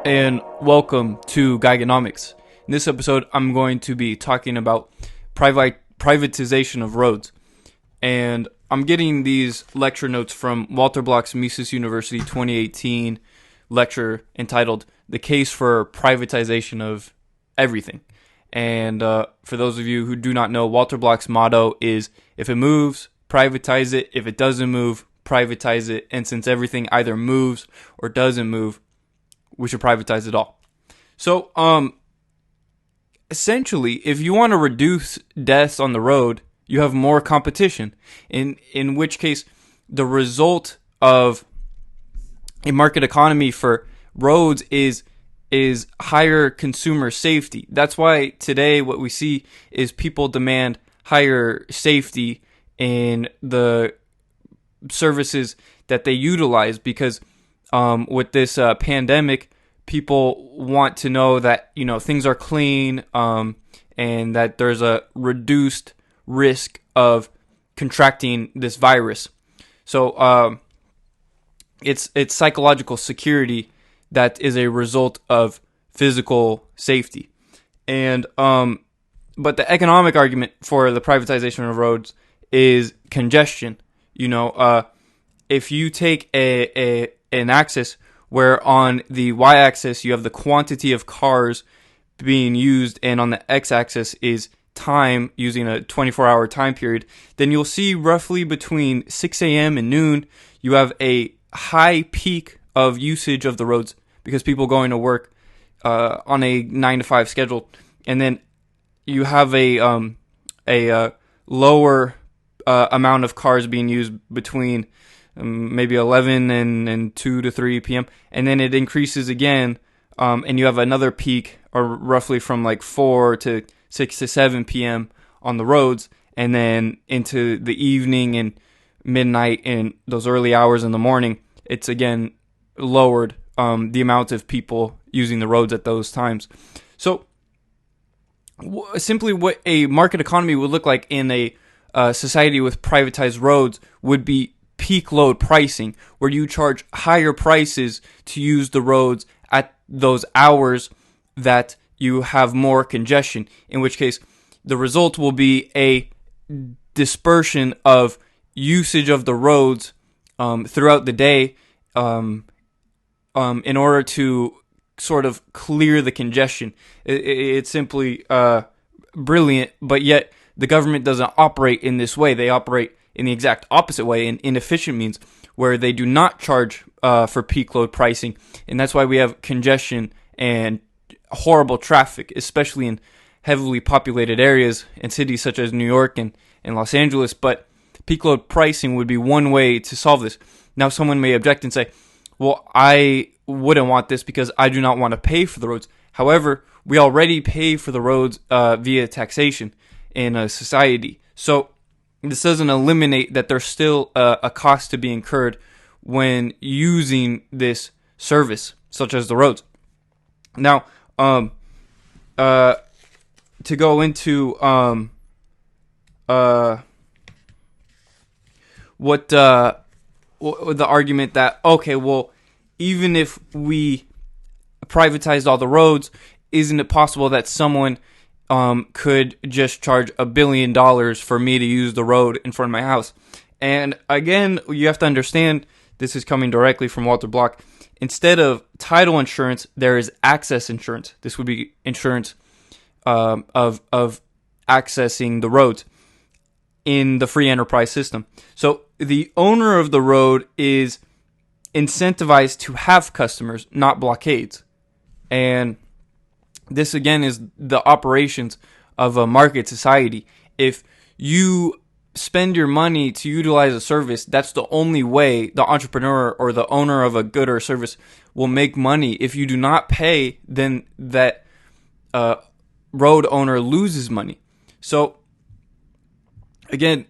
and welcome to Geigenomics. In this episode, I'm going to be talking about privatization of roads. And I'm getting these lecture notes from Walter Block's Mises University 2018 lecture entitled The Case for Privatization of Everything. And for those of you who do not know, Walter Block's motto is, if it moves, privatize it. If it doesn't move, privatize it. And since everything either moves or doesn't move, we should privatize it all. So, essentially, if you want to reduce deaths on the road, you have more competition. In which case, the result of a market economy for roads is higher consumer safety. That's why today what we see is people demand higher safety in the services that they utilize, because with this pandemic, people want to know that things are clean, and that there's a reduced risk of contracting this virus. So it's psychological security that is a result of physical safety, and but the economic argument for the privatization of roads is congestion. If you take an axis where on the y-axis you have the quantity of cars being used, and on the x-axis is time, using a 24-hour time period, then you'll see roughly between 6 a.m. and noon, you have a high peak of usage of the roads because people going to work on a 9 to 5 schedule, and then you have a lower amount of cars being used between maybe 11 and 2 to 3 p.m. And then it increases again, and you have another peak, or roughly from like 4 to 6 to 7 p.m. on the roads, and then into the evening and midnight and those early hours in the morning, it's again lowered the amount of people using the roads at those times. So simply what a market economy would look like in a society with privatized roads would be peak load pricing, where you charge higher prices to use the roads at those hours that you have more congestion, in which case the result will be a dispersion of usage of the roads throughout the day in order to sort of clear the congestion. It's simply brilliant, but yet the government doesn't operate in this way. They operate in the exact opposite way, in inefficient means, where they do not charge for peak load pricing. And that's why we have congestion and horrible traffic, especially in heavily populated areas in cities such as New York and Los Angeles. But peak load pricing would be one way to solve this. Now, someone may object and say, well, I wouldn't want this because I do not want to pay for the roads. However, we already pay for the roads via taxation in a society. So this doesn't eliminate that there's still a cost to be incurred when using this service, such as the roads. Now, to go into what the argument that, okay, well, even if we privatized all the roads, isn't it possible that someone could just charge $1 billion for me to use the road in front of my house? And again, you have to understand, this is coming directly from Walter Block. Instead of title insurance, there is access insurance. This would be insurance of accessing the roads in the free enterprise system. So the owner of the road is incentivized to have customers, not blockades. And this again is the operations of a market society. If you spend your money to utilize a service, that's the only way the entrepreneur or the owner of a good or service will make money. If you do not pay, then that road owner loses money. So again,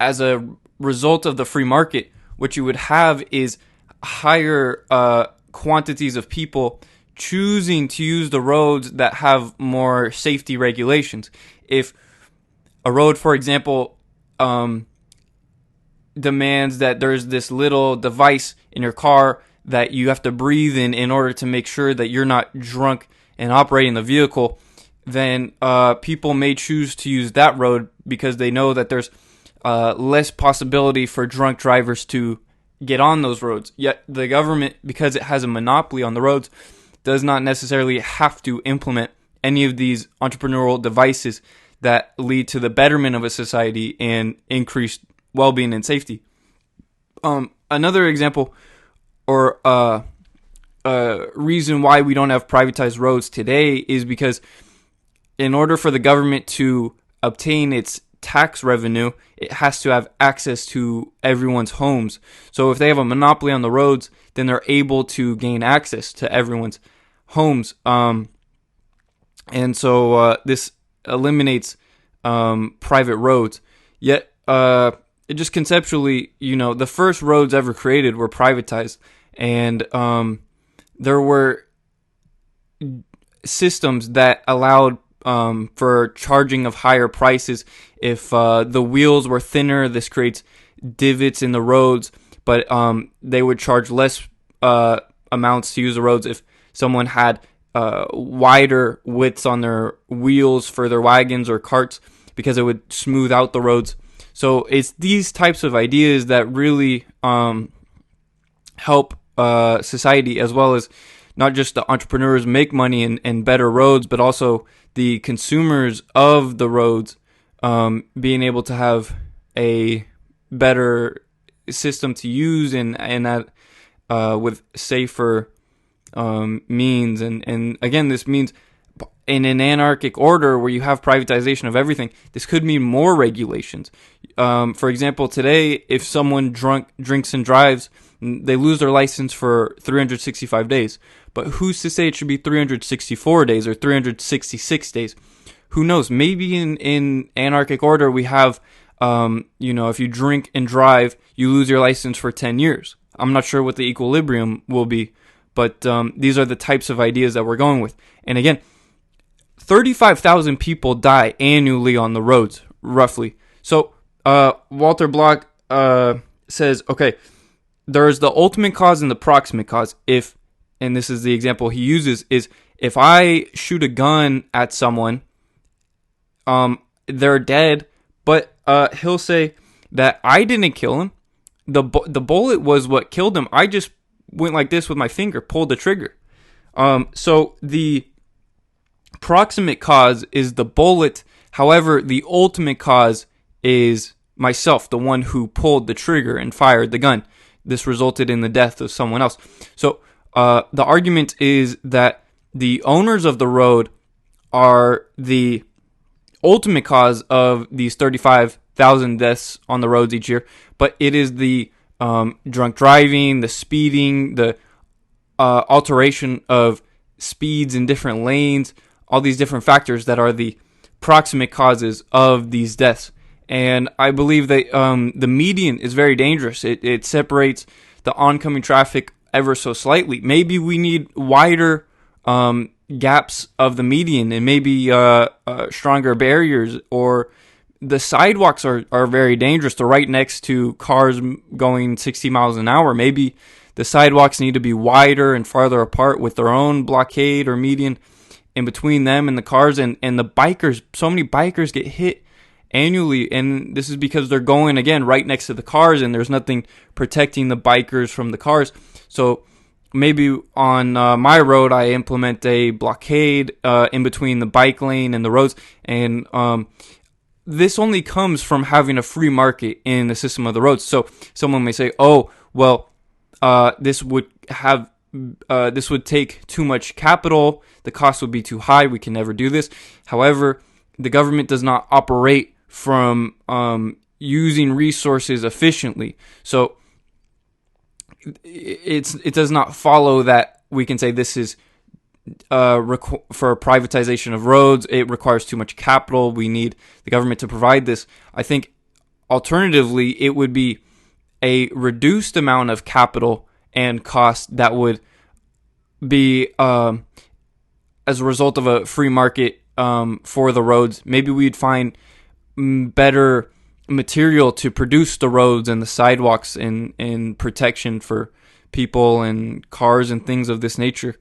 as a result of the free market, what you would have is higher quantities of people choosing to use the roads that have more safety regulations. If a road, for example, demands that there's this little device in your car that you have to breathe in order to make sure that you're not drunk and operating the vehicle, then people may choose to use that road because they know that there's less possibility for drunk drivers to get on those roads. Yet the government, because it has a monopoly on the roads, does not necessarily have to implement any of these entrepreneurial devices that lead to the betterment of a society and increased well-being and safety. Another example or reason why we don't have privatized roads today is because in order for the government to obtain its tax revenue, it has to have access to everyone's homes. So if they have a monopoly on the roads, then they're able to gain access to everyone's homes. And so this eliminates private roads. Yet, it just conceptually, the first roads ever created were privatized. And there were systems that allowed for charging of higher prices. If the wheels were thinner, this creates divots in the roads, but they would charge less amounts to use the roads if someone had wider widths on their wheels for their wagons or carts, because it would smooth out the roads. So it's these types of ideas that really help society, as well as not just the entrepreneurs make money and better roads, but also the consumers of the roads being able to have a better system to use and that with safer means. And again, this means in an anarchic order where you have privatization of everything, this could mean more regulations. For example, today, if someone drinks and drives, they lose their license for 365 days. But who's to say it should be 364 days or 366 days? Who knows? Maybe in anarchic order, we have, if you drink and drive, you lose your license for 10 years. I'm not sure what the equilibrium will be, but these are the types of ideas that we're going with. And again, 35,000 people die annually on the roads, roughly. So Walter Block says, okay, there's the ultimate cause and the proximate cause. And this is the example he uses, is if I shoot a gun at someone, they're dead, but he'll say that I didn't kill him. The bullet was what killed him. I just went like this with my finger, pulled the trigger. So the proximate cause is the bullet. However, the ultimate cause is myself, the one who pulled the trigger and fired the gun. This resulted in the death of someone else. So the argument is that the owners of the road are the ultimate cause of these 35,000 deaths on the roads each year, but it is the drunk driving, the speeding, the alteration of speeds in different lanes, all these different factors that are the proximate causes of these deaths. And I believe that the median is very dangerous. It separates the oncoming traffic ever so slightly. Maybe we need wider gaps of the median and maybe stronger barriers, or the sidewalks are very dangerous. They're right next to cars going 60 miles an hour. Maybe the sidewalks need to be wider and farther apart with their own blockade or median in between them and the cars. And the bikers, so many bikers get hit annually, and this is because they're going, again, right next to the cars, and there's nothing protecting the bikers from the cars. So maybe on my road, I implement a blockade in between the bike lane and the roads, and this only comes from having a free market in the system of the roads. So someone may say, oh, well, this would take too much capital, the cost would be too high, we can never do this. However, the government does not operate from using resources efficiently. So it does not follow that we can say this is for privatization of roads, it requires too much capital, we need the government to provide this. I think alternatively, it would be a reduced amount of capital and cost that would be as a result of a free market for the roads. Maybe we'd find better material to produce the roads and the sidewalks and protection for people and cars and things of this nature.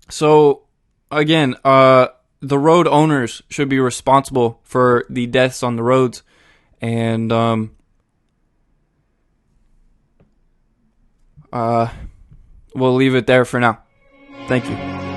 So again, the road owners should be responsible for the deaths on the roads, and we'll leave it there for now. Thank you.